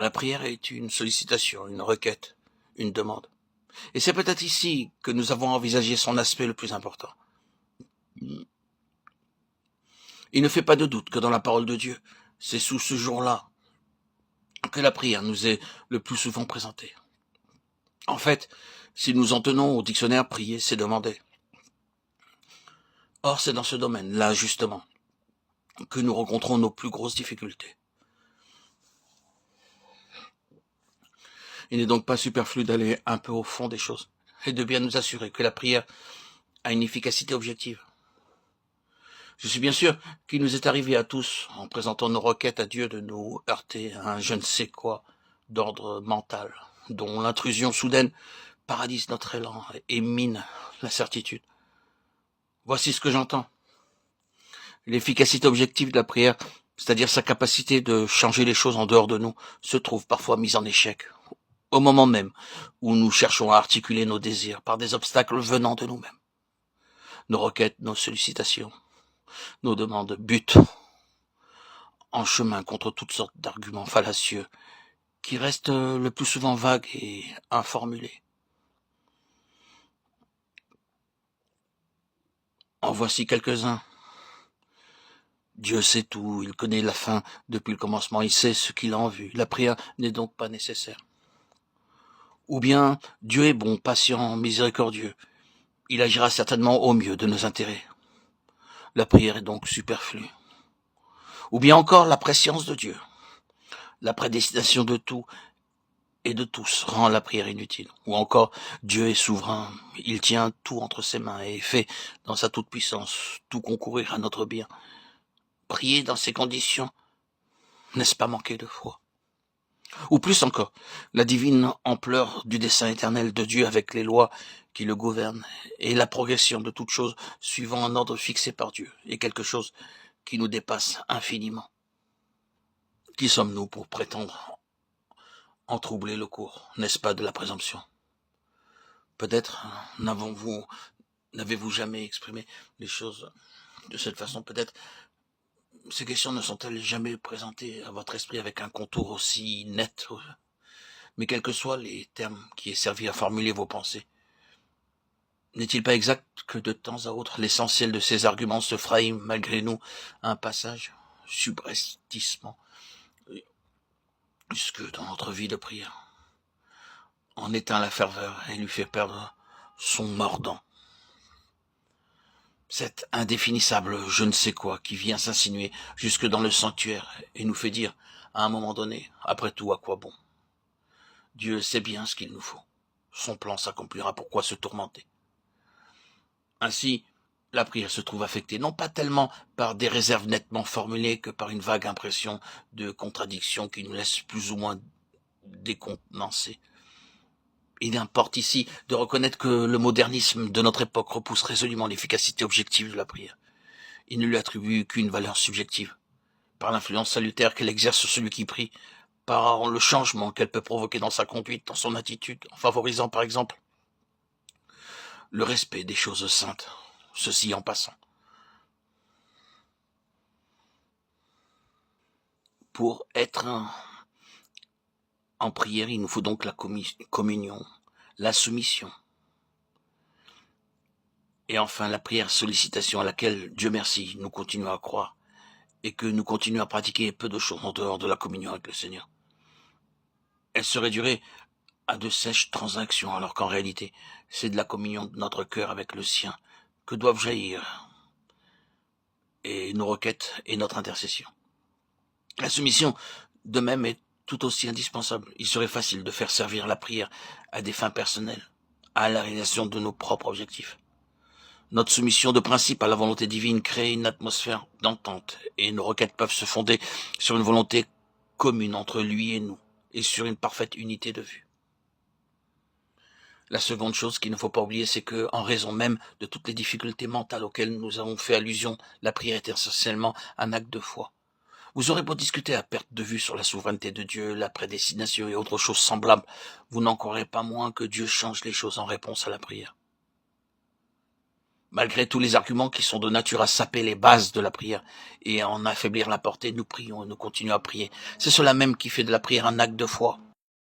La prière est une sollicitation, une requête, une demande. Et c'est peut-être ici que nous avons envisagé son aspect le plus important. Il ne fait pas de doute que dans la parole de Dieu, c'est sous ce jour-là que la prière nous est le plus souvent présentée. En fait, si nous en tenons au dictionnaire, prier, c'est demander. Or, c'est dans ce domaine-là, justement, que nous rencontrons nos plus grosses difficultés. Il n'est donc pas superflu d'aller un peu au fond des choses et de bien nous assurer que la prière a une efficacité objective. Je suis bien sûr qu'il nous est arrivé à tous, en présentant nos requêtes à Dieu, de nous heurter à un je ne sais quoi d'ordre mental, dont l'intrusion soudaine paralyse notre élan et mine la certitude. Voici ce que j'entends. L'efficacité objective de la prière, c'est-à-dire sa capacité de changer les choses en dehors de nous, se trouve parfois mise en échec, au moment même où nous cherchons à articuler nos désirs par des obstacles venant de nous-mêmes. Nos requêtes, nos sollicitations, nos demandes butent en chemin contre toutes sortes d'arguments fallacieux qui restent le plus souvent vagues et informulés. En voici quelques-uns. Dieu sait tout, il connaît la fin depuis le commencement, il sait ce qu'il a en vue. La prière n'est donc pas nécessaire. Ou bien, Dieu est bon, patient, miséricordieux. Il agira certainement au mieux de nos intérêts. La prière est donc superflue. Ou bien encore, la prescience de Dieu. La prédestination de tout et de tous rend la prière inutile. Ou encore, Dieu est souverain, il tient tout entre ses mains et fait, dans sa toute-puissance, tout concourir à notre bien. Prier dans ces conditions, n'est-ce pas manquer de foi? Ou plus encore, la divine ampleur du dessein éternel de Dieu avec les lois qui le gouvernent et la progression de toutes choses suivant un ordre fixé par Dieu est quelque chose qui nous dépasse infiniment. Qui sommes-nous pour prétendre en troubler le cours, n'est-ce pas de la présomption? Peut-être n'avez-vous jamais exprimé les choses de cette façon, peut-être ces questions ne sont-elles jamais présentées à votre esprit avec un contour aussi net, mais quels que soient les termes qui aient servi à formuler vos pensées, n'est-il pas exact que de temps à autre l'essentiel de ces arguments se frayent malgré nous un passage subrepticement jusque dans notre vie de prière, en éteint la ferveur et lui fait perdre son mordant. Cet indéfinissable je ne sais quoi qui vient s'insinuer jusque dans le sanctuaire et nous fait dire, à un moment donné, après tout, à quoi bon? Dieu sait bien ce qu'il nous faut. Son plan s'accomplira, pourquoi se tourmenter? Ainsi, la prière se trouve affectée, non pas tellement par des réserves nettement formulées que par une vague impression de contradiction qui nous laisse plus ou moins décontenancés. Il importe ici de reconnaître que le modernisme de notre époque repousse résolument l'efficacité objective de la prière. Il ne lui attribue qu'une valeur subjective, par l'influence salutaire qu'elle exerce sur celui qui prie, par le changement qu'elle peut provoquer dans sa conduite, dans son attitude, en favorisant par exemple le respect des choses saintes, ceci en passant. Pour être en prière, il nous faut donc la communion, la soumission, et enfin la prière sollicitation à laquelle, Dieu merci, nous continuons à croire, et que nous continuons à pratiquer peu de choses en dehors de la communion avec le Seigneur. Elle se réduirait à de sèches transactions, alors qu'en réalité, c'est de la communion de notre cœur avec le sien que doivent jaillir et nos requêtes et notre intercession. La soumission, de même, est tout aussi indispensable. Il serait facile de faire servir la prière à des fins personnelles, à la réalisation de nos propres objectifs. Notre soumission de principe à la volonté divine crée une atmosphère d'entente et nos requêtes peuvent se fonder sur une volonté commune entre lui et nous et sur une parfaite unité de vue. La seconde chose qu'il ne faut pas oublier, c'est que, en raison même de toutes les difficultés mentales auxquelles nous avons fait allusion, la prière est essentiellement un acte de foi. Vous aurez beau discuter à perte de vue sur la souveraineté de Dieu, la prédestination et autres choses semblables, vous n'en croirez pas moins que Dieu change les choses en réponse à la prière. Malgré tous les arguments qui sont de nature à saper les bases de la prière et à en affaiblir la portée, nous prions et nous continuons à prier. C'est cela même qui fait de la prière un acte de foi.